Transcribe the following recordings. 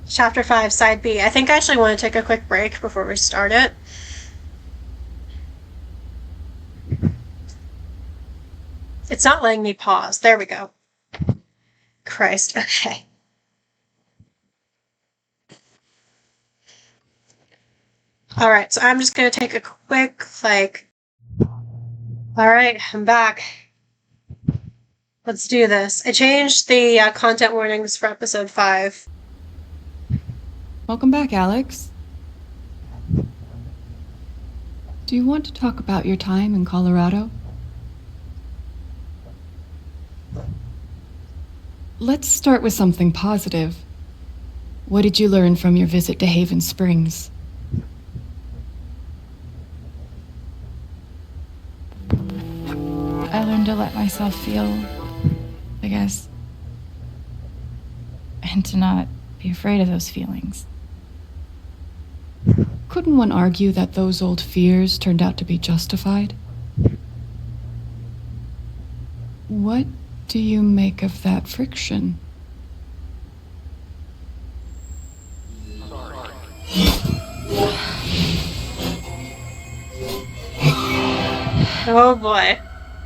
Chapter 5, Side B. I think I actually want to take a quick break before we start it. It's not letting me pause. There we go. Christ. Okay. Alright, so I'm just going to take a quick, Alright, I'm back. Let's do this. I changed the content warnings for episode 5. Welcome back, Alex. Do you want to talk about your time in Colorado? Let's start with something positive. What did you learn from your visit to Haven Springs? I learned to let myself feel, I guess, and to not be afraid of those feelings. Couldn't one argue that those old fears turned out to be justified? What do you make of that friction? Oh boy.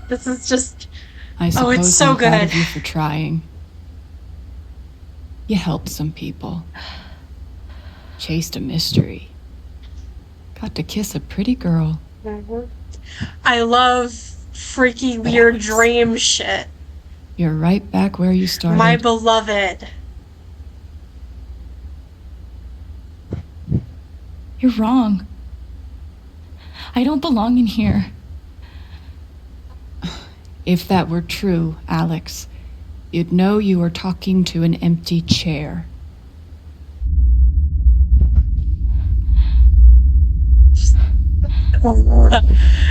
This is just... I suppose it's so I'm proud good. of you for trying. You helped some people. Chased a mystery. Got to kiss a pretty girl. Mm-hmm. I love freaky, weird dream shit. You're right back where you started. My beloved. You're wrong. I don't belong in here. If that were true, Alex, you'd know you were talking to an empty chair.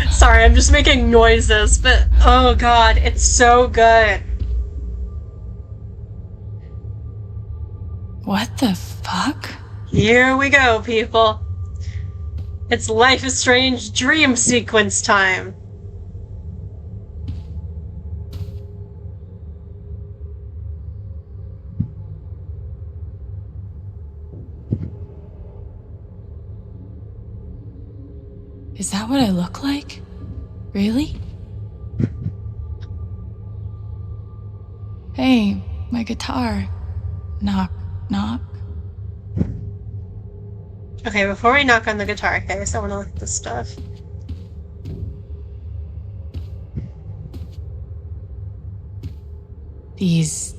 Sorry, I'm just making noises, but oh god, it's so good. What the fuck? Here we go, people. It's Life is Strange dream sequence time. Is that what I look like? Really? Hey, my guitar. Knock, knock. Okay, before we knock on the guitar case, I want to look at this stuff. These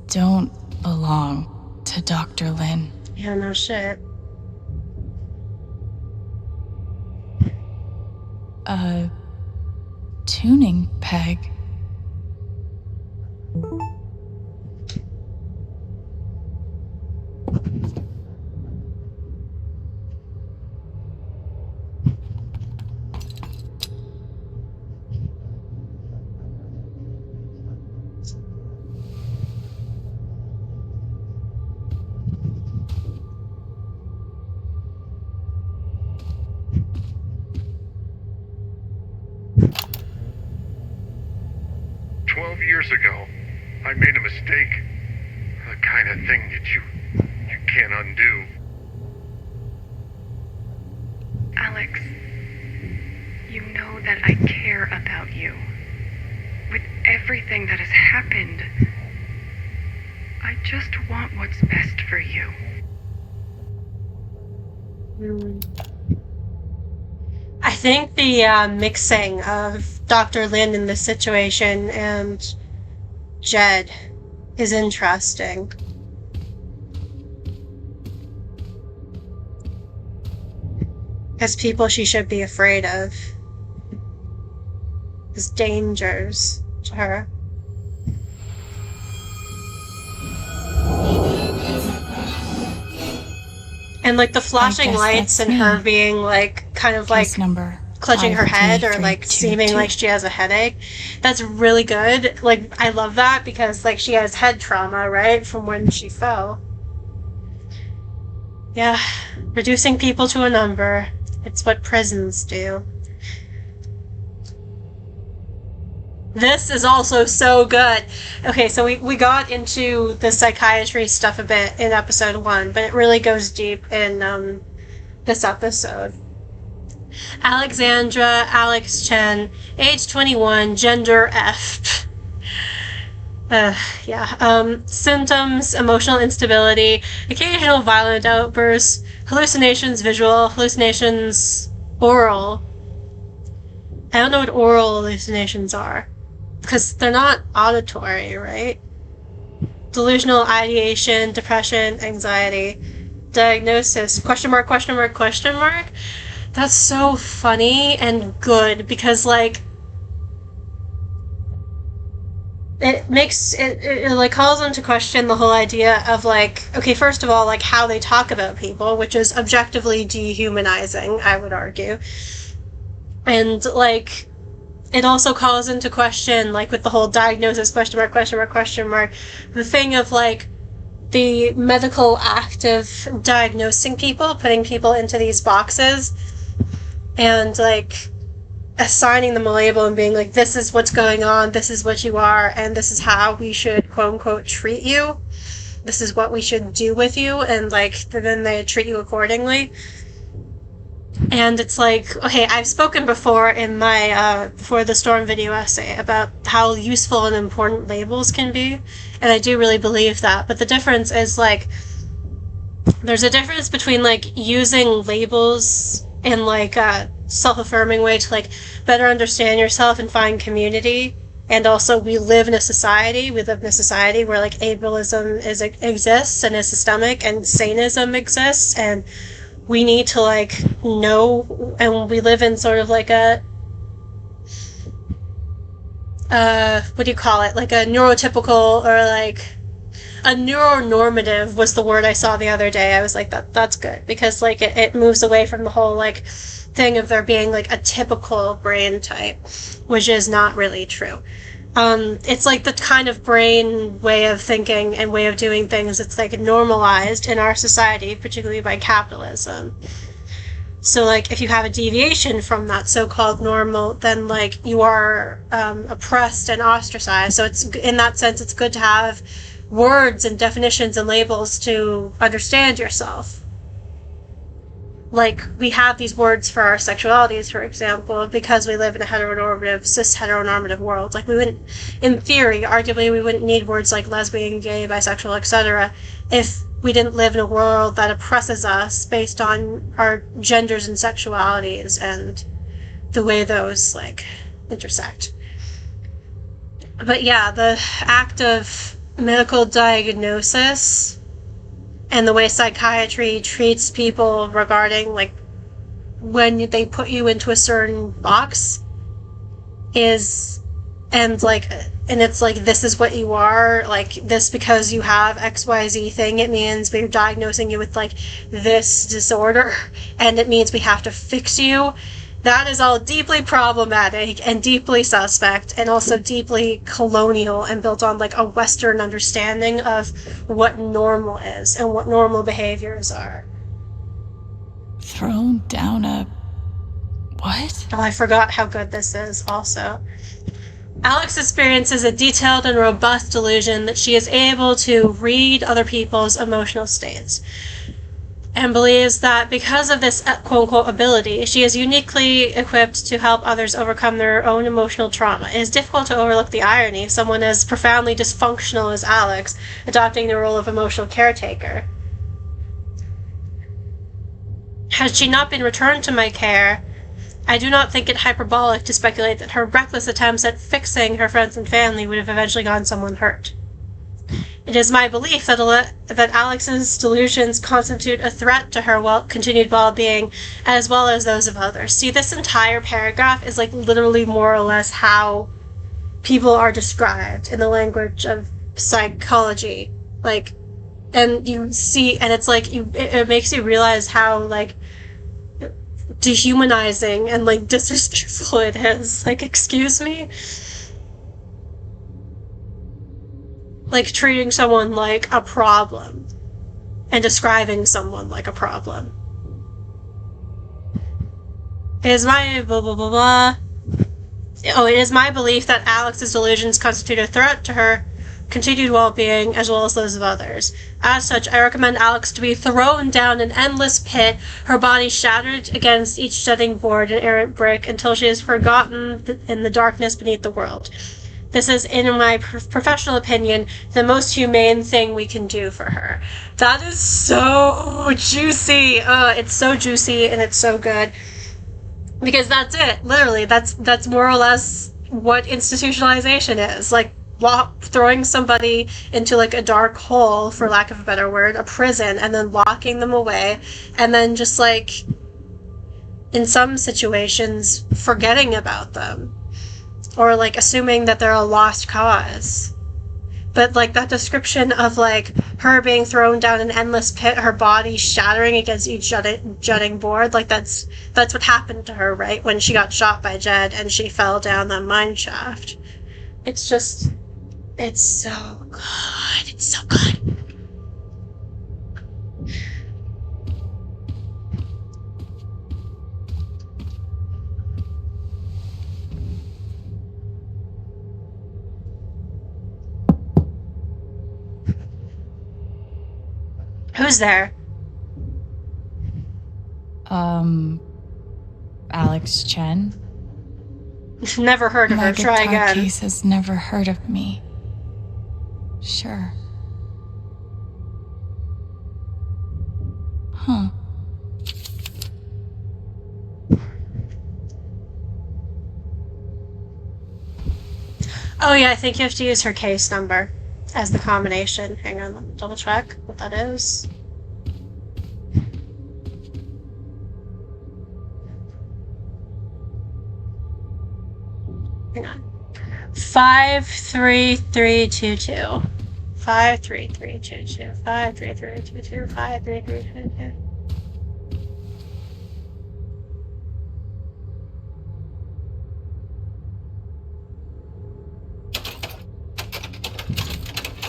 don't belong to Dr. Lin. Yeah, no shit. A tuning peg. Years ago, I made a mistake. The kind of thing that you can't undo. Alex, you know that I care about you. With everything that has happened, I just want what's best for you. I think the mixing of Dr. Lin in this situation and Jed is interesting. As people she should be afraid of. As dangers to her. And like the flashing lights and her being like kind of like number clutching her head or like seeming like she has a headache. That's really good. Like I love that because like she has head trauma, right? From when she fell. Yeah. Reducing people to a number. It's what prisons do. This is also so good. Okay, so we got into the psychiatry stuff a bit in episode 1, but it really goes deep in this episode. Alexandra Alex Chen, age 21, gender F. Symptoms: emotional instability, occasional violent outbursts, hallucinations visual, hallucinations oral. I don't know what oral hallucinations are, because they're not auditory, right? Delusional ideation, depression, anxiety. Diagnosis: question mark, question mark, question mark. That's so funny and good, because, like, it makes it like calls into question the whole idea of, like, okay, first of all, like, how they talk about people, which is objectively dehumanizing, I would argue. And, like, it also calls into question, like, with the whole diagnosis, question mark, question mark, question mark, the thing of, like, the medical act of diagnosing people, putting people into these boxes, and, like, assigning them a label and being like, this is what's going on, this is what you are, and this is how we should, quote-unquote, treat you. This is what we should do with you, and, like, then they treat you accordingly. And it's like, okay, I've spoken before in my, before the Storm video essay about how useful and important labels can be, and I do really believe that, but the difference is, like, there's a difference between, like, using labels in, like, a self-affirming way to, like, better understand yourself and find community, and also we live in a society where, like, ableism exists and is systemic, and sanism exists, and we need to, like, know, and we live in sort of like a, what do you call it, like a neurotypical, or like a neuronormative was the word I saw the other day. I was like, that's good, because, like, it moves away from the whole, like, thing of there being, like, a typical brain type, which is not really true. It's like the kind of brain way of thinking and way of doing things that's, like, normalized in our society, particularly by capitalism. So, like, if you have a deviation from that so-called normal, then, like, you are oppressed and ostracized. So it's, in that sense, it's good to have words and definitions and labels to understand yourself. Like, we have these words for our sexualities, for example, because we live in a heteronormative, cis-heteronormative world. Like, we wouldn't, in theory, arguably, we wouldn't need words like lesbian, gay, bisexual, etc. if we didn't live in a world that oppresses us based on our genders and sexualities and the way those, like, intersect. But yeah, the act of medical diagnosis and the way psychiatry treats people regarding, like, when they put you into a certain box is, and, like, and it's like, this is what you are, like, this because you have XYZ thing, it means we're diagnosing you with, like, this disorder, and it means we have to fix you. That is all deeply problematic and deeply suspect, and also deeply colonial and built on, like, a Western understanding of what normal is and what normal behaviors are. Thrown down a... what? Oh, I forgot how good this is also. Alex experiences a detailed and robust delusion that she is able to read other people's emotional states, and believes that because of this quote-unquote ability, she is uniquely equipped to help others overcome their own emotional trauma. It is difficult to overlook the irony of someone as profoundly dysfunctional as Alex adopting the role of emotional caretaker. Had she not been returned to my care, I do not think it hyperbolic to speculate that her reckless attempts at fixing her friends and family would have eventually gotten someone hurt. It is my belief that Alex's delusions constitute a threat to her continued well-being, as well as those of others. See, this entire paragraph is, like, literally more or less how people are described in the language of psychology. Like, and you see, and it's like, it makes you realize how, like, dehumanizing and, like, disrespectful it is. Like, excuse me? Like, treating someone like a problem and describing someone like a problem. It is my blah blah blah blah. Oh, it is my belief that Alex's delusions constitute a threat to her continued well-being as well as those of others. As such, I recommend Alex to be thrown down an endless pit, her body shattered against each jutting board and errant brick until she is forgotten in the darkness beneath the world. This is, in my professional opinion, the most humane thing we can do for her. That is so juicy. It's so juicy and it's so good. Because that's it. Literally, that's more or less what institutionalization is. Like, throwing somebody into, like, a dark hole, for lack of a better word, a prison, and then locking them away, and then just, like, in some situations, forgetting about them. Or, like, assuming that they're a lost cause. But, like, that description of, like, her being thrown down an endless pit, her body shattering against each jutting board, like, that's what happened to her, right? When she got shot by Jed and she fell down that mine shaft. It's just... it's so good. It's so good. Who's there? Alex Chen? Never heard of My her. Try guitar again. case has never heard of me. Sure. Huh. Oh yeah, I think you have to use her case number as the combination. Hang on, let me double check what that is. Hang on. 53322. 53322. 53322. 53322.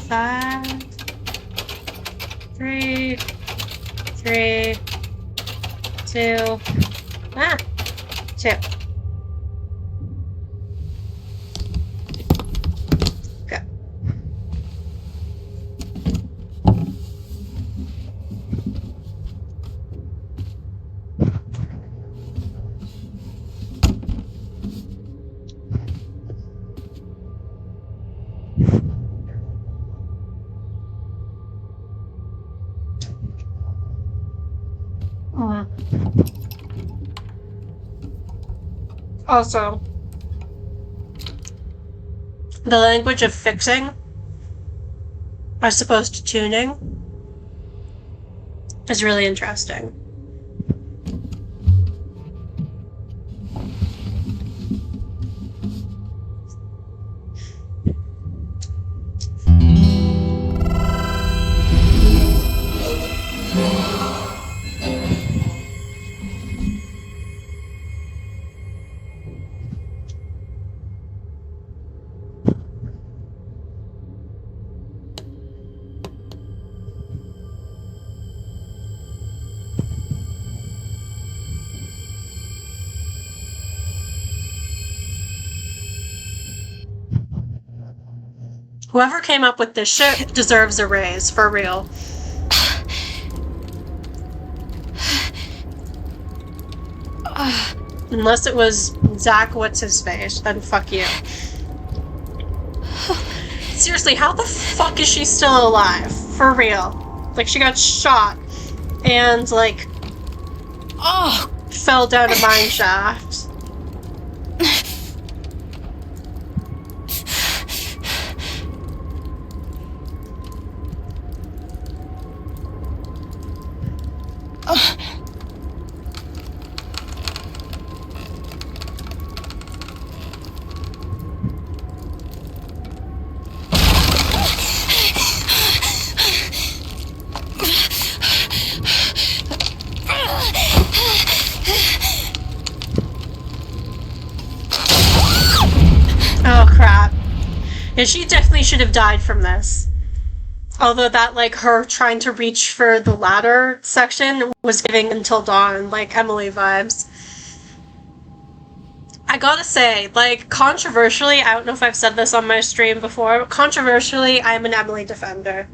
Five, three, three, two, two. Go. Also, the language of fixing, as opposed to tuning, is really interesting. Whoever came up with this shit deserves a raise, for real. Unless it was Zach what's-his-face, then fuck you. Seriously, how the fuck is she still alive? For real. Like, she got shot and, like, fell down a mine shaft. Oh crap. Yeah, she definitely should have died from this. Although that, like, her trying to reach for the ladder section was giving Until Dawn, like, Emily vibes. I gotta say, like, controversially, I don't know if I've said this on my stream before, but controversially, I'm an Emily defender.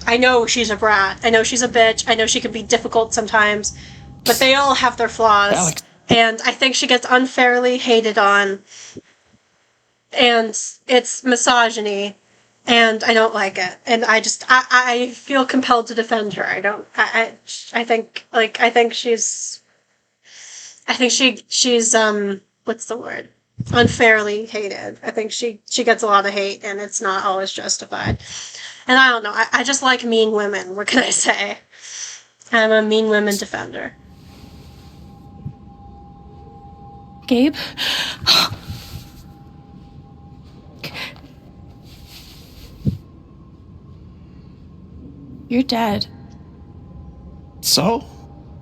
I know she's a brat. I know she's a bitch. I know she can be difficult sometimes, but they all have their flaws. Alex. And I think she gets unfairly hated on. And it's misogyny. And I don't like it. And I feel compelled to defend her. I think she's what's the word? Unfairly hated. I think she gets a lot of hate, and it's not always justified. And I don't know. I just like mean women. What can I say? I'm a mean women defender. Gabe? You're dead. So?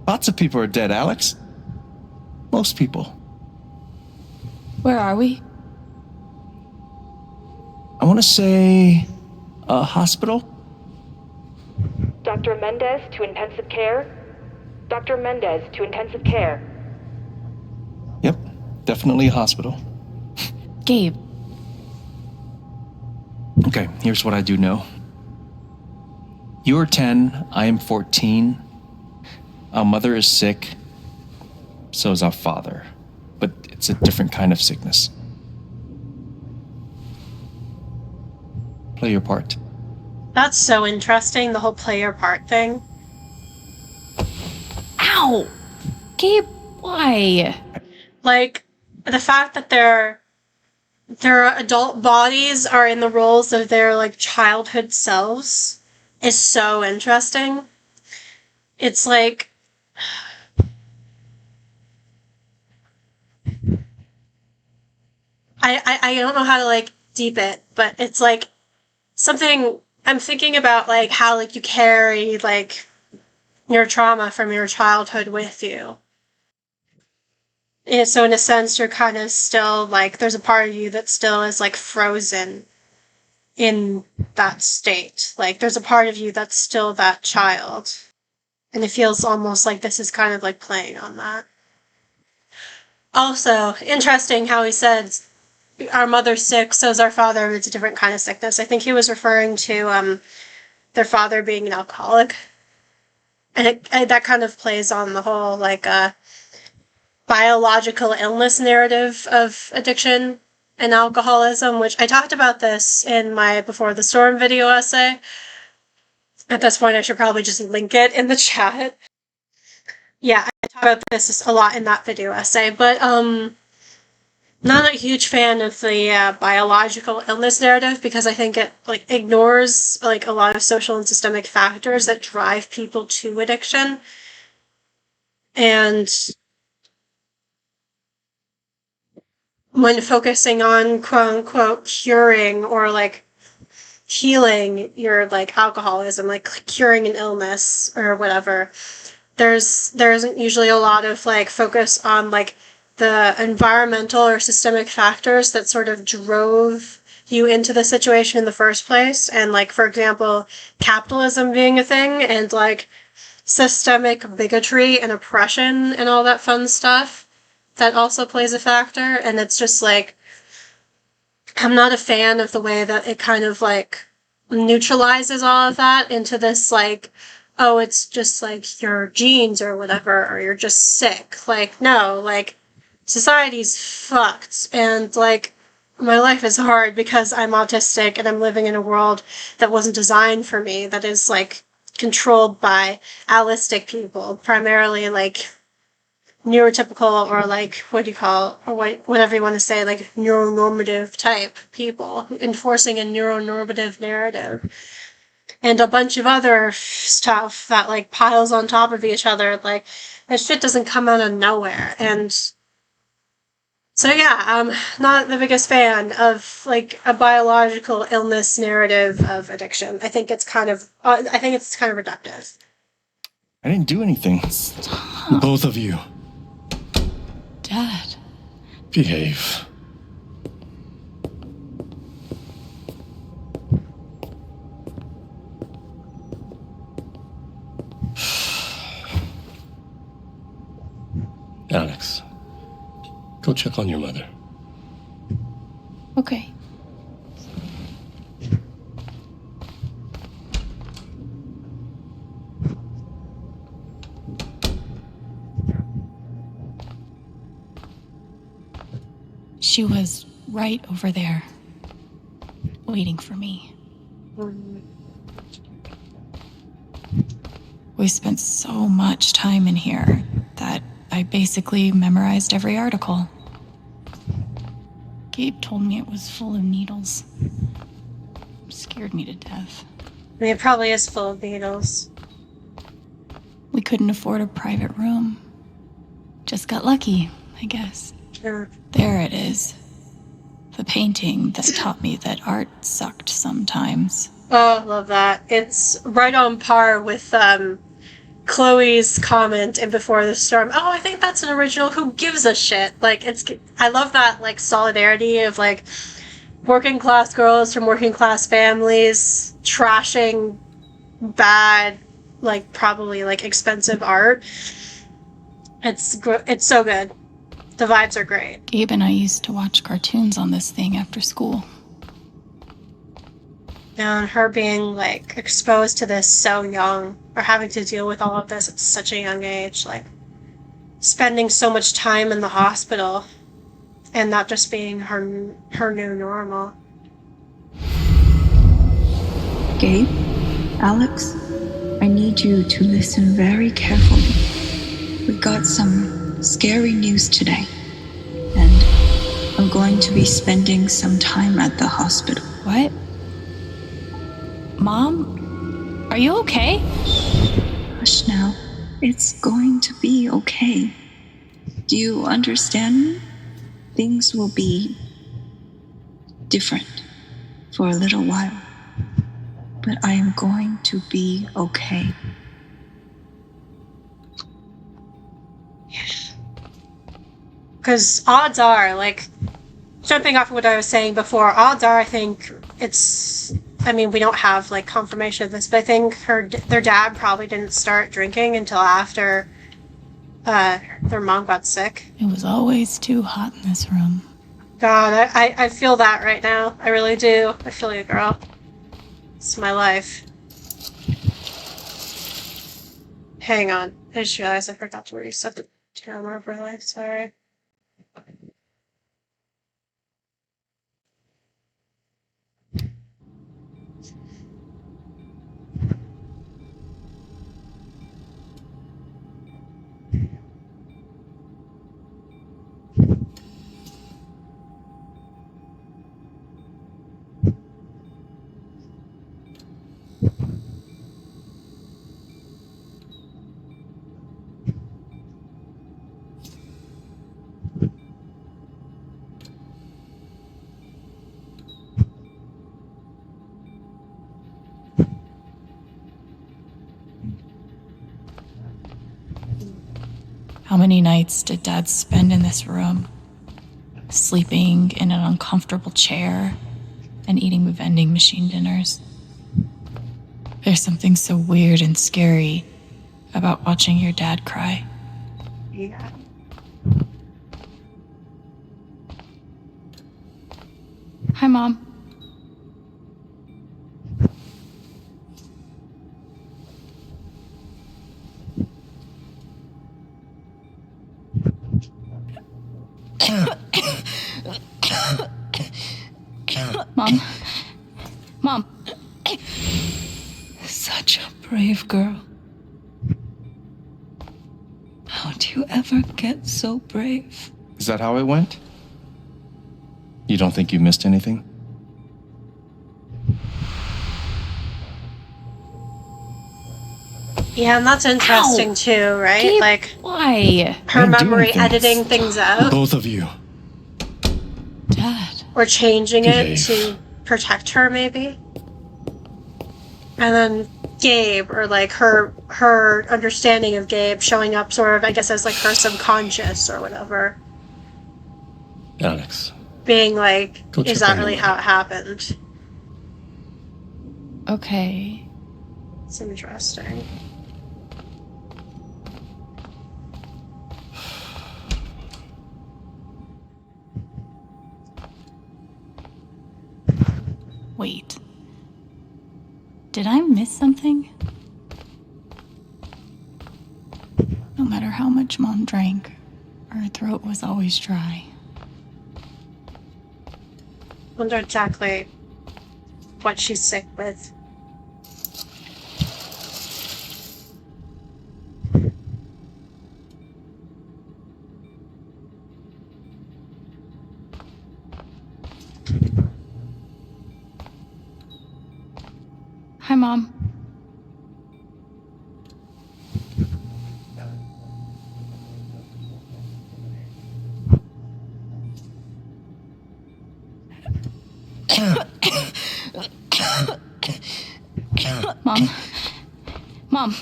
Lots of people are dead, Alex. Most people. Where are we? I want to say a hospital? Dr. Mendez to intensive care? Dr. Mendez to intensive care. Yep, definitely a hospital. Gabe. Okay, here's what I do know. You're 10, I am 14. Our mother is sick. So is our father. But it's a different kind of sickness. Play your part. That's so interesting, the whole play your part thing. Ow! Gabe, why? Like, the fact that their adult bodies are in the roles of their, like, childhood selves is so interesting. It's like... I don't know how to, like, deep it, but it's, like, something... I'm thinking about, like, how, like, you carry, like, your trauma from your childhood with you. Yeah, so in a sense, you're kind of still, like, there's a part of you that still is, like, frozen in that state. Like, there's a part of you that's still that child. And it feels almost like this is kind of, like, playing on that. Also, interesting how he said, our mother's sick, so is our father. It's a different kind of sickness. I think he was referring to their father being an alcoholic. And that kind of plays on the whole, like, biological illness narrative of addiction and alcoholism, which I talked about this in my Before the Storm video essay. At this point, I should probably just link it in the chat. Yeah, I talked about this a lot in that video essay, but not a huge fan of the biological illness narrative because I think it, like, ignores, like, a lot of social and systemic factors that drive people to addiction. And when focusing on quote-unquote curing or, like, healing your, like, alcoholism, like curing an illness or whatever, there isn't usually a lot of, like, focus on, like, the environmental or systemic factors that sort of drove you into the situation in the first place. And, like, for example, capitalism being a thing and, like, systemic bigotry and oppression and all that fun stuff. That also plays a factor. And it's just, like, I'm not a fan of the way that it kind of, like, neutralizes all of that into this, like, oh, it's just, like, your genes or whatever, or you're just sick. Like, no, like, society's fucked, and, like, my life is hard because I'm autistic and I'm living in a world that wasn't designed for me, that is, like, controlled by allistic people, primarily, like, neurotypical or, like, whatever you want to say, like, neuronormative type people, enforcing a neuronormative narrative. And a bunch of other stuff that, like, piles on top of each other, like, that shit doesn't come out of nowhere, and so yeah, I'm not the biggest fan of, like, a biological illness narrative of addiction. I think it's kind of reductive. I didn't do anything. Stop. Both of you. Dad. Behave. Alex, Go check on your mother. Okay. She was right over there, waiting for me. We spent so much time in here that I basically memorized every article. Gabe told me it was full of needles. Scared me to death. I mean, it probably is full of needles. We couldn't afford a private room. Just got lucky, I guess. Sure. There it is. The painting that taught me that art sucked sometimes. Oh, love that. It's right on par with Chloe's comment in Before the Storm. Oh, I think that's an original. Who gives a shit? Like, I love that, like, solidarity of, like, working class girls from working class families trashing bad, like, probably, like, expensive art. It's so good. The vibes are great. Gabe and I used to watch cartoons on this thing after school. And her being, like, exposed to this so young, or having to deal with all of this at such a young age, like, spending so much time in the hospital, and that just being her new normal. Gabe, Alex, I need you to listen very carefully. We got some scary news today, and I'm going to be spending some time at the hospital. What? Mom? Are you okay? Hush now. It's going to be okay. Do you understand me? Things will be different for a little while, but I am going to be okay. Because odds are, like, jumping off of what I was saying before, odds are, I think we don't have, like, confirmation of this, but I think their dad probably didn't start drinking until after their mom got sick. It was always too hot in this room. God, I feel that right now. I really do. I feel you, girl. It's my life. Hang on. I just realized I forgot to reset the camera overlay. Sorry. How many nights did Dad spend in this room? Sleeping in an uncomfortable chair and eating vending machine dinners. There's something so weird and scary about watching your dad cry. Yeah. Hi, Mom. Mom. Mom. Such a brave girl. How do you ever get so brave? Is that how it went? You don't think you missed anything? Yeah, and that's interesting too, right? Gabe, like, why? her I'm doing memory things. editing things out. Both of you. Dad. Or changing it Behave. to protect her, maybe. And then Gabe, or like her understanding of Gabe showing up sort of, I guess, as like her subconscious or whatever. Alex. Being like, Go is check that on your really how it happened? Okay. It's interesting. Did I miss something? No matter how much Mom drank, her throat was always dry. Wonder exactly what she's sick with. Hi, Mom. Mom. Mom.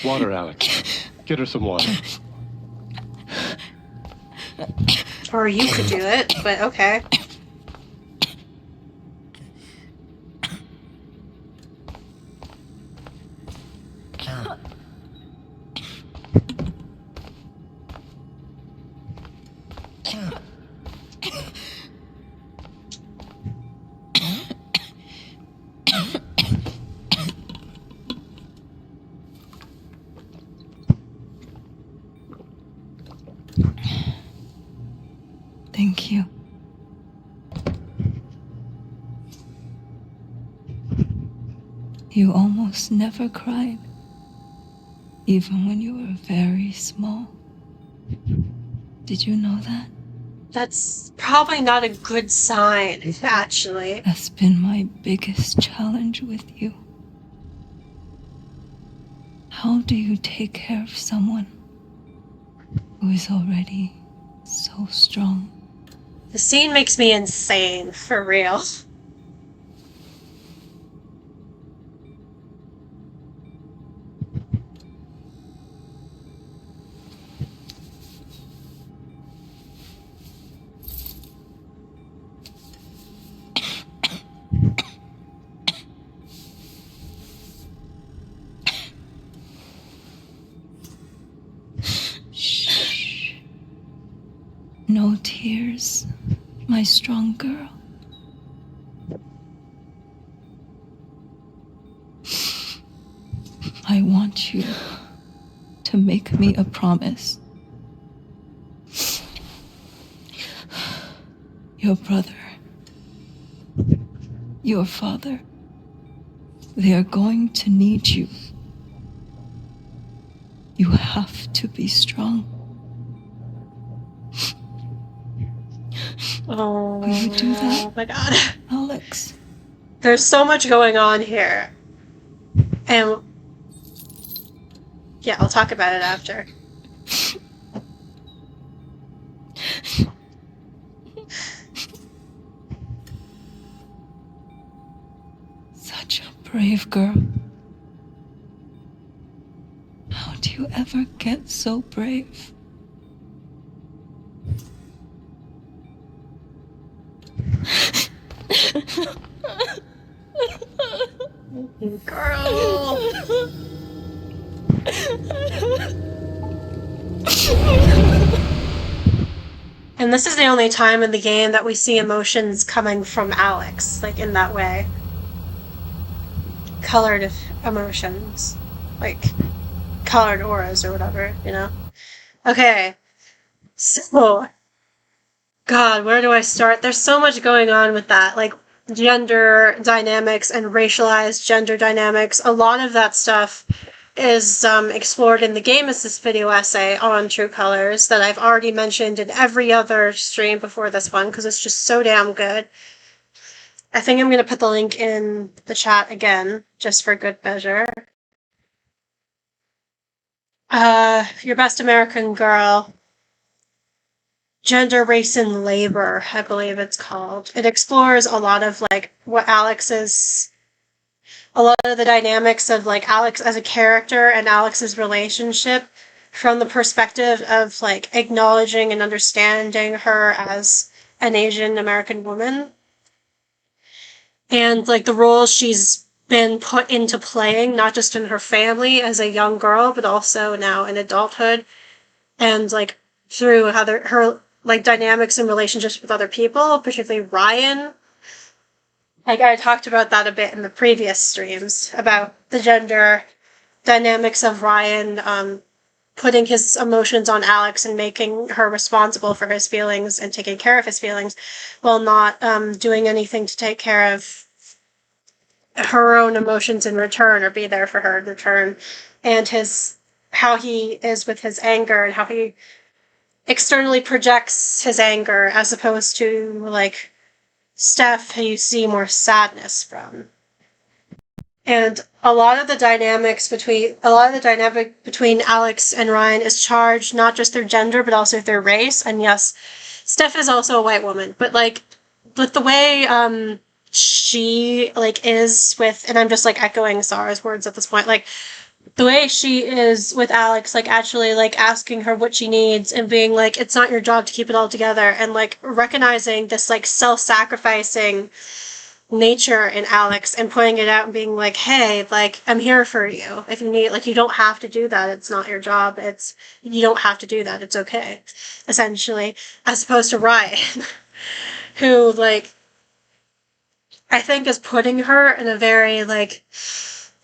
Water, Alex. Get her some water. Or you could do it, but okay. Thank you. You almost never cried, even when you were very small. Did you know that? That's probably not a good sign, actually. That's been my biggest challenge with you. How do you take care of someone who is already so strong? The scene makes me insane, for real. Shh. No tears, my strong girl. I want you to make me a promise. Your brother, your father, they are going to need you. You have to be strong. Oh, Will you do that? Oh my god. Alex. There's so much going on here. And yeah, I'll talk about it after. Such a brave girl. How do you ever get so brave? Girl. And this is the only time in the game that we see emotions coming from Alex, like in that way. Colored emotions. Like colored auras or whatever, you know? Okay. So, God, where do I start? There's so much going on with that. Like, gender dynamics and racialized gender dynamics. A lot of that stuff is explored in the gameassist video essay on True Colors that I've already mentioned in every other stream before this one because it's just so damn good. I think I'm going to put the link in the chat again, just for good measure. Your Best American Girl. Gender, Race, and Labor, I believe it's called. It explores a lot of, like, what Alex is... A lot of the dynamics of, like, Alex as a character and Alex's relationship from the perspective of, like, acknowledging and understanding her as an Asian American woman. And, like, the roles she's been put into playing, not just in her family as a young girl, but also now in adulthood. And, like, through how her like dynamics and relationships with other people, particularly Ryan, Like, I talked about that a bit in the previous streams, about the gender dynamics of Ryan, putting his emotions on Alex and making her responsible for his feelings and taking care of his feelings, while not doing anything to take care of her own emotions in return or be there for her in return. And how he is with his anger and how he externally projects his anger, as opposed to, like, Steph, who you see more sadness from. And a lot of the dynamic between Alex and Ryan is charged not just their gender, but also their race. And yes, Steph is also a white woman, but, like, with the way she, like, is with, and I'm just, like, echoing Sara's words at this point, like, the way she is with Alex, like, actually, like, asking her what she needs and being like, it's not your job to keep it all together, and, like, recognizing this, like, self-sacrificing nature in Alex and pointing it out and being like, hey, like, I'm here for you. If you need, like, you don't have to do that. It's not your job. You don't have to do that. It's okay. Essentially. As opposed to Ryan, who, like, I think is putting her in a very, like,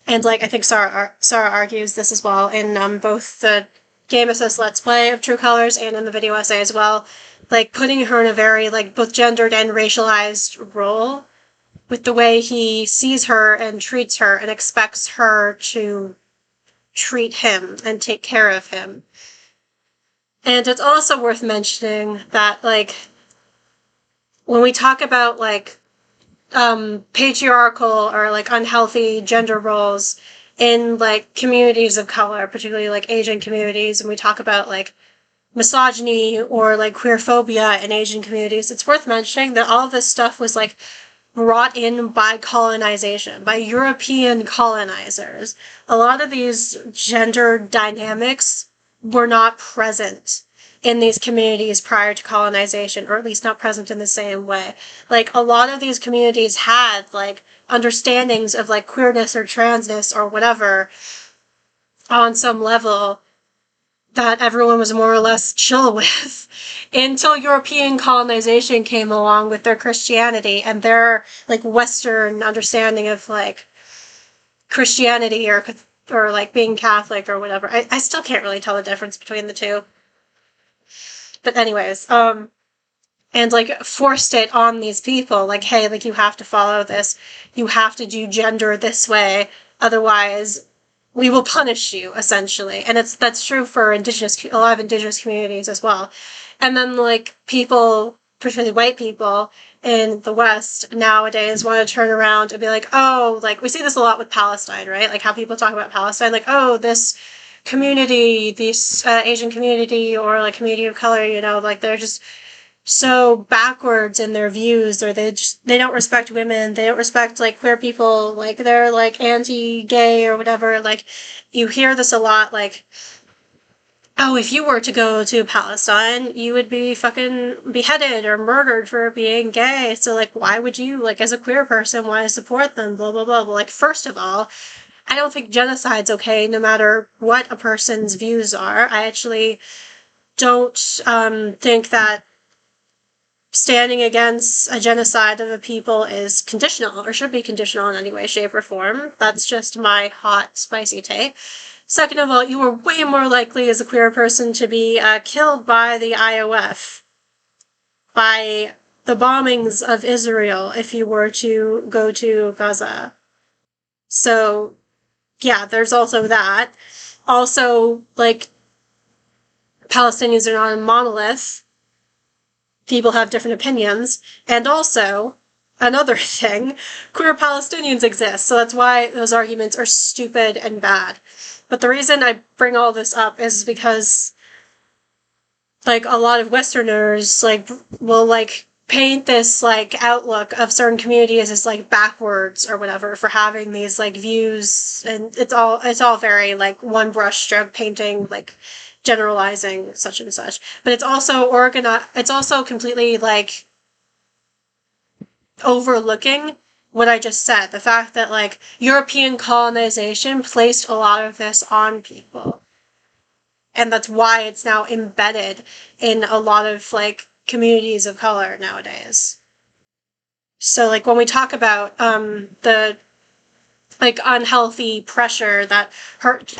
and, like, I think Sara argues this as well in both the Game Assist Let's Play of True Colors and in the video essay as well, like, putting her in a very, like, both gendered and racialized role with the way he sees her and treats her and expects her to treat him and take care of him. And it's also worth mentioning that, like, when we talk about, like, patriarchal or, like, unhealthy gender roles in, like, communities of color, particularly, like, Asian communities, and we talk about, like, misogyny or, like, queerphobia in Asian communities, it's worth mentioning that all of this stuff was, like, brought in by colonization, by European colonizers. A lot of these gender dynamics were not present in these communities prior to colonization, or at least not present in the same way. Like, a lot of these communities had, like, understandings of, like, queerness or transness or whatever on some level that everyone was more or less chill with until European colonization came along with their Christianity and their, like, Western understanding of, like, Christianity or like, being Catholic or whatever. I still can't really tell the difference between the two. But anyways, and, like, forced it on these people, like, hey, like, you have to follow this, you have to do gender this way, otherwise we will punish you, essentially. And that's true for a lot of indigenous communities as well. And then, like, people, particularly white people in the West nowadays, want to turn around and be like, oh, like, we see this a lot with Palestine, right? Like, how people talk about Palestine, like, oh, this community, this Asian community or, like, community of color, you know, like, they're just so backwards in their views, or they don't respect women, they don't respect, like, queer people, like, they're, like, anti-gay or whatever. Like, you hear this a lot, like, oh, if you were to go to Palestine, you would be fucking beheaded or murdered for being gay, so, like, why would you, like, as a queer person, want to support them, blah, blah, blah. But, like, first of all, I don't think genocide's okay, no matter what a person's views are. I actually don't think that standing against a genocide of a people is conditional, or should be conditional in any way, shape, or form. That's just my hot, spicy take. Second of all, you are way more likely as a queer person to be killed by the IOF, by the bombings of Israel, if you were to go to Gaza. So, yeah, there's also that. Also, like, Palestinians are not a monolith. People have different opinions. And also, another thing, queer Palestinians exist, so that's why those arguments are stupid and bad. But the reason I bring all this up is because, like, a lot of Westerners, like, will, like, paint this, like, outlook of certain communities as, like, backwards or whatever for having these, like, views, and it's all very, like, one brush stroke painting, like, generalizing such and such. But it's also it's also completely, like, overlooking what I just said. The fact that, like, European colonization placed a lot of this on people. And that's why it's now embedded in a lot of, like, communities of color nowadays. So, like, when we talk about the like unhealthy pressure that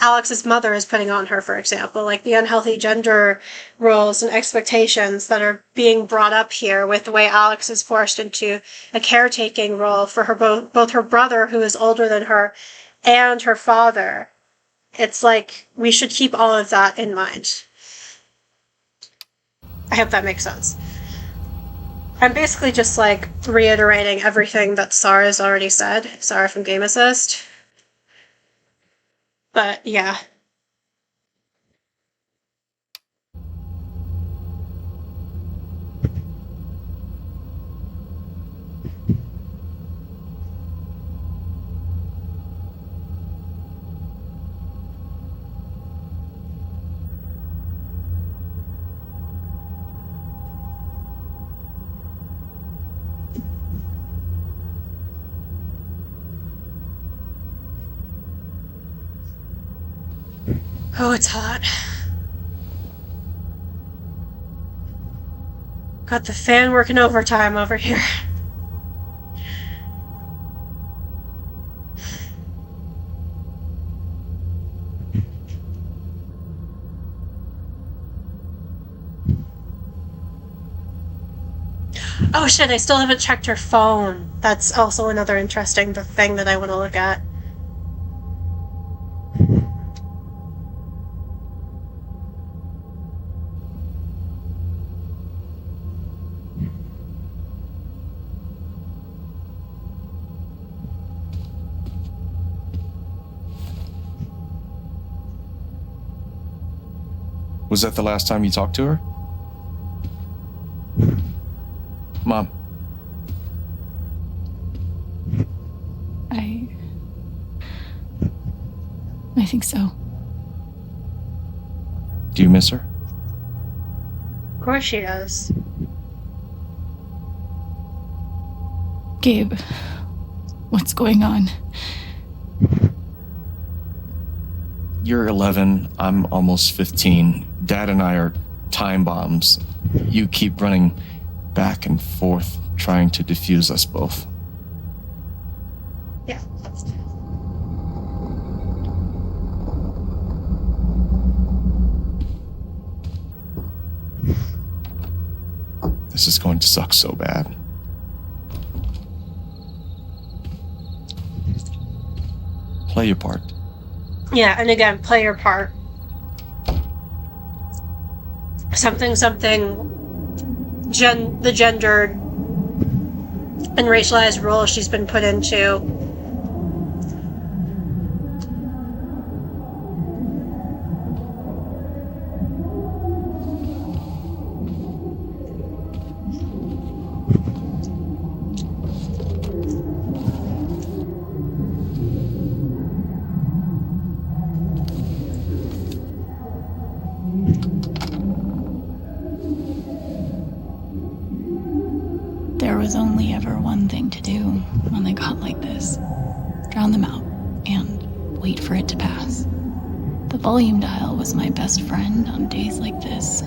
Alex's mother is putting on her, for example, like the unhealthy gender roles and expectations that are being brought up here with the way Alex is forced into a caretaking role for her both her brother, who is older than her, and her father. It's like we should keep all of that in mind. I hope that makes sense. I'm basically just like reiterating everything that Sara's already said, Sara from Game Assist. But yeah. Oh, it's hot. Got the fan working overtime over here. Oh shit, I still haven't checked her phone. That's also another interesting thing that I want to look at. Was that the last time you talked to her? Mom. I think so. Do you miss her? Of course she does. Gabe, what's going on? You're 11, I'm almost 15. Dad and I are time bombs. You keep running back and forth, trying to defuse us both. Yeah. This is going to suck so bad. Play your part. Yeah, and again, play your part. The gendered and racialized role she's been put into. There was only ever one thing to do when they got like this. Drown them out and wait for it to pass. The volume dial was my best friend on days like this.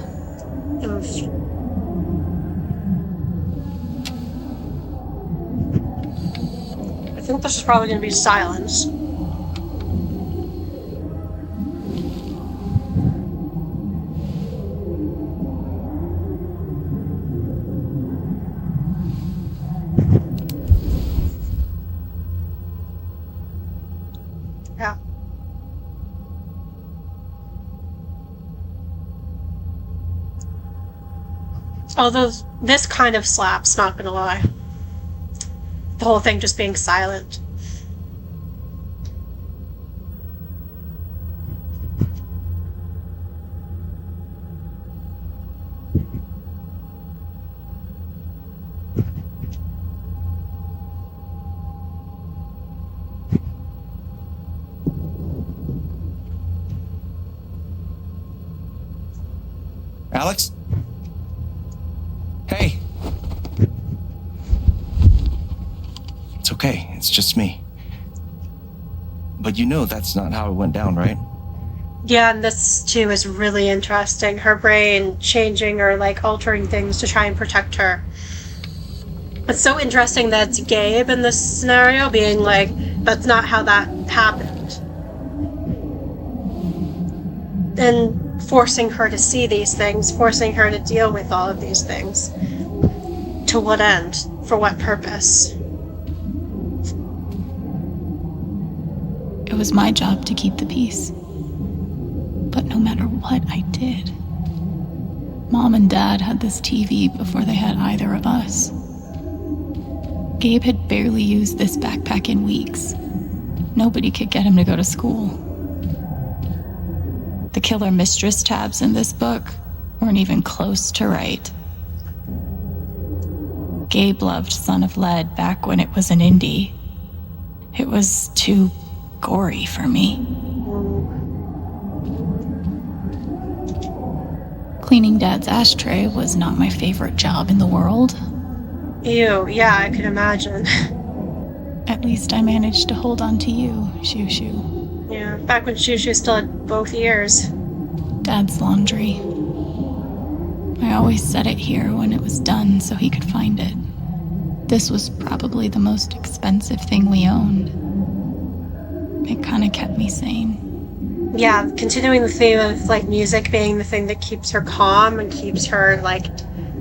I think this is probably going to be silence. Yeah. Although this kind of slaps, not gonna lie. The whole thing just being silent. Alex? Hey. It's okay. It's just me. But you know that's not how it went down, right? Yeah, and this too is really interesting. Her brain changing or like altering things to try and protect her. It's so interesting that it's Gabe in this scenario being like, that's not how that happened. And forcing her to see these things, forcing her to deal with all of these things. To what end? For what purpose? It was my job to keep the peace. But no matter what I did, Mom and Dad had this TV before they had either of us. Gabe had barely used this backpack in weeks. Nobody could get him to go to school. The killer mistress tabs in this book weren't even close to right. Gabe loved Son of Lead back when it was an indie. It was too gory for me. Cleaning Dad's ashtray was not my favorite job in the world. Ew, yeah, I could imagine. At least I managed to hold on to you, Shoo Shoo. Yeah, back when Shoo Shoo still had both ears. Dad's laundry. I always set it here when it was done so he could find it. This was probably the most expensive thing we owned. It kind of kept me sane. Yeah, continuing the theme of like music being the thing that keeps her calm and keeps her like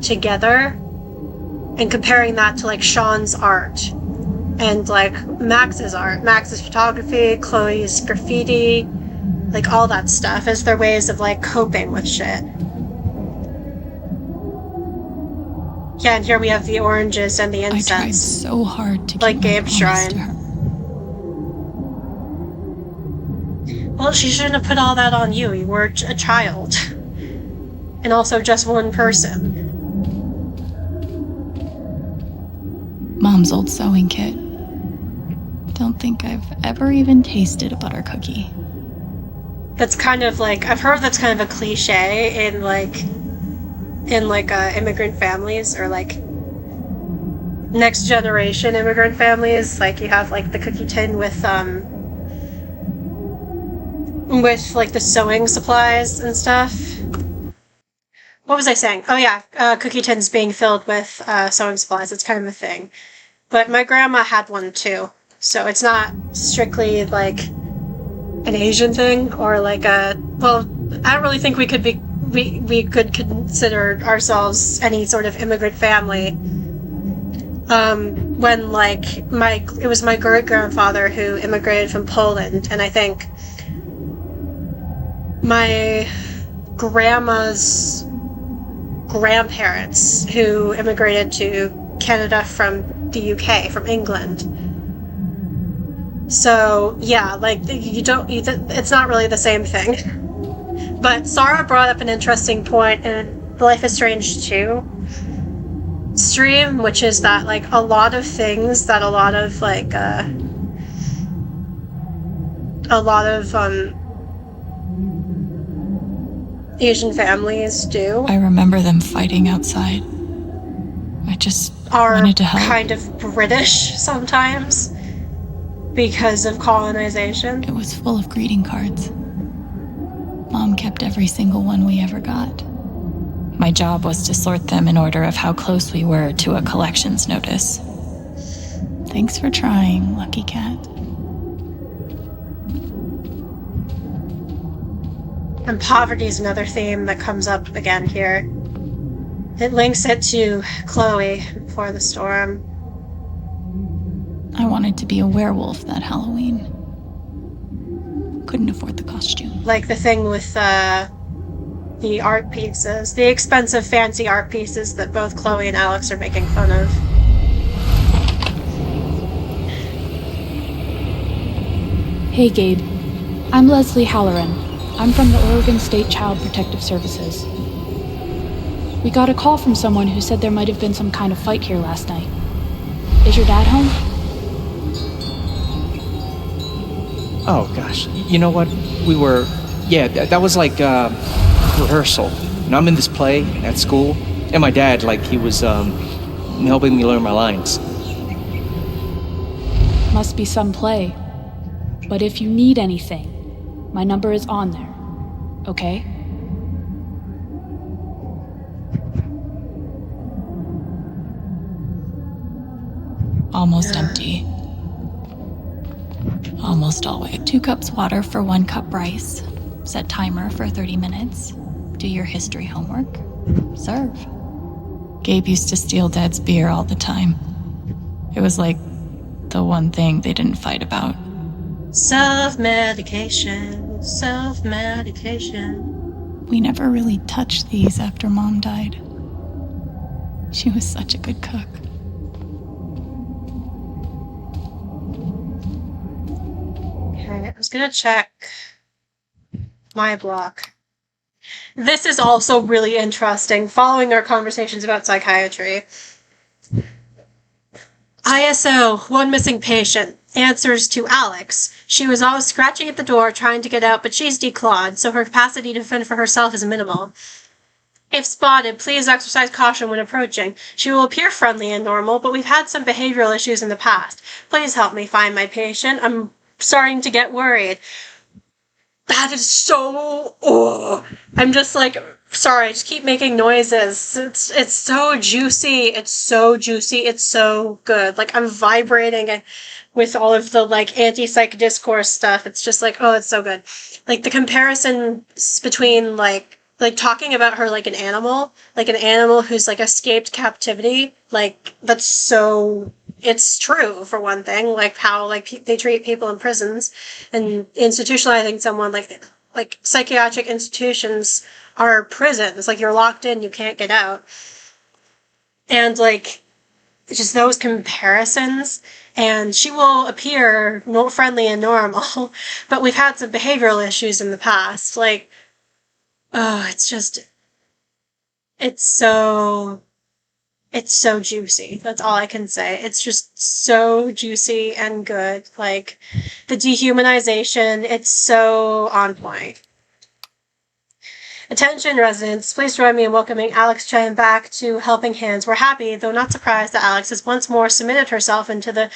together, and comparing that to like Sean's art and like Max's art, Max's photography, Chloe's graffiti, like all that stuff as their ways of like coping with shit. Yeah, and here we have the oranges and the incense. I tried so hard to keep like my Gabe's promise shrine. to her. Well, she shouldn't have put all that on you. You were a child. And also just one person. Mom's old sewing kit. Don't think I've ever even tasted a butter cookie. That's kind of like, I've heard that's kind of a cliche in immigrant families, or like next generation immigrant families. Like you have like the cookie tin with like the sewing supplies and stuff. What was I saying? Oh yeah, cookie tins being filled with sewing supplies. It's kind of a thing. But my grandma had one too. So it's not strictly like an Asian thing or like I don't really think we could consider ourselves any sort of immigrant family. When like it was my great grandfather who immigrated from Poland, and I think my grandma's grandparents who immigrated to Canada from the UK, from England. So yeah, like it's not really the same thing. But Sara brought up an interesting point in the Life is Strange 2 stream, which is that like a lot of things that a lot of Asian families do. I remember them fighting outside. I just are wanted to help. Kind of British sometimes because of colonization. It was full of greeting cards. Mom kept every single one we ever got. My job was to sort them in order of how close we were to a collections notice. Thanks for trying, Lucky Cat. And poverty is another theme that comes up again here. It links it to Chloe before the storm. I wanted to be a werewolf that Halloween. Couldn't afford the costume. Like the thing with the art pieces, the expensive fancy art pieces that both Chloe and Alex are making fun of. Hey Gabe, I'm Leslie Halloran. I'm from the Oregon State Child Protective Services. We got a call from someone who said there might have been some kind of fight here last night. Is your dad home? Oh, gosh. You know what? That was like rehearsal. And I'm in this play at school, and my dad, he was helping me learn my lines. Must be some play. But if you need anything, my number is on there, okay? almost empty. Almost always. 2 cups water for 1 cup rice. Set timer for 30 minutes. Do your history homework. Serve. Gabe used to steal Dad's beer all the time. It was like the one thing they didn't fight about. Self-medication. Self-medication. We never really touched these after Mom died. She was such a good cook. Okay, I was gonna check my block. This is also really interesting, following our conversations about psychiatry. ISO, one missing patient, answers to Alex. She was always scratching at the door, trying to get out, but she's declawed, so her capacity to fend for herself is minimal. If spotted, please exercise caution when approaching. She will appear friendly and normal, but we've had some behavioral issues in the past. Please help me find my patient. I'm starting to get worried. That is so... Oh. I'm just like... Sorry, I just keep making noises. It's so juicy. It's so juicy. It's so good. Like, I'm vibrating with all of the, like, anti-psych discourse stuff. It's just like, oh, it's so good. Like, the comparison between, like talking about her like an animal who's, like, escaped captivity. Like, that's so... It's true, for one thing. Like, how, like, they treat people in prisons and institutionalizing someone, like psychiatric institutions are prisons. Like, you're locked in, you can't get out. And, like, just those comparisons. And she will appear friendly and normal, but we've had some behavioral issues in the past. Like, oh, it's just... It's so juicy. That's all I can say. It's just so juicy and good. Like, the dehumanization, it's so on point. Attention residents, please join me in welcoming Alex Chen back to Helping Hands. We're happy, though not surprised, that Alex has once more submitted herself into the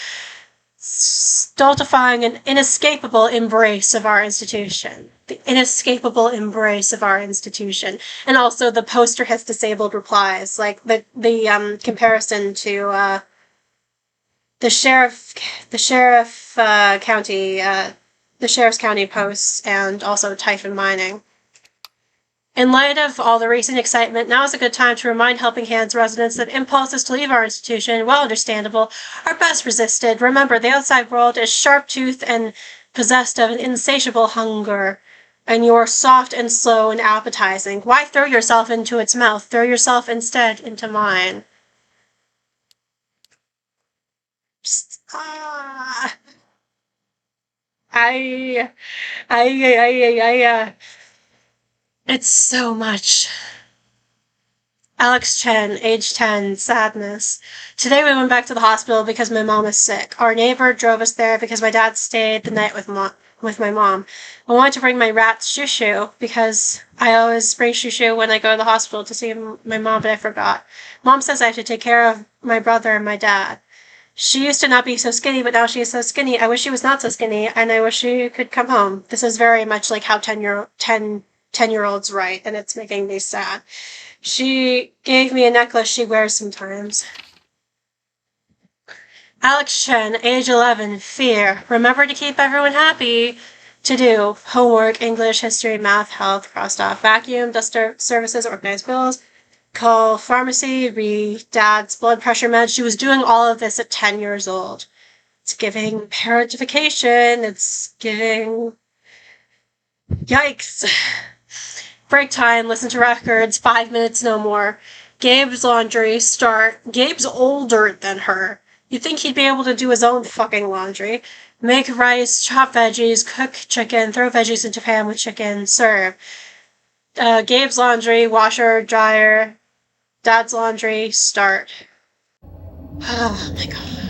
stultifying and inescapable embrace of our institution. The inescapable embrace of our institution. And also the poster has disabled replies. Like, the comparison to the sheriff's county posts, and also Typhon Mining. In light of all the recent excitement, now is a good time to remind Helping Hands residents that impulses to leave our institution, while understandable, are best resisted. Remember, the outside world is sharp-toothed and possessed of an insatiable hunger, and you're soft and slow and appetizing. Why throw yourself into its mouth? Throw yourself instead into mine. Just, It's so much. Alex Chen, age 10, sadness. Today we went back to the hospital because my mom is sick. Our neighbor drove us there because my dad stayed the night with my mom. I wanted to bring my rat Shushu because I always bring Shushu when I go to the hospital to see my mom, but I forgot. Mom says I have to take care of my brother and my dad. She used to not be so skinny, but now she is so skinny. I wish she was not so skinny, and I wish she could come home. This is very much like how 10-year-olds write, and it's making me sad. She gave me a necklace she wears sometimes. Alex Chen, age 11, fear. Remember to keep everyone happy. To do homework, English, history, math, health, crossed off, vacuum, dust services, organize bills, call pharmacy, read dad's blood pressure meds. She was doing all of this at 10 years old. It's giving parentification. It's giving... Yikes. Break time, listen to records, 5 minutes, no more. Gabe's laundry, start. Gabe's older than her. You'd think he'd be able to do his own fucking laundry. Make rice, chop veggies, cook chicken, throw veggies into pan with chicken, serve. Gabe's laundry, washer, dryer. Dad's laundry, start. Oh my god.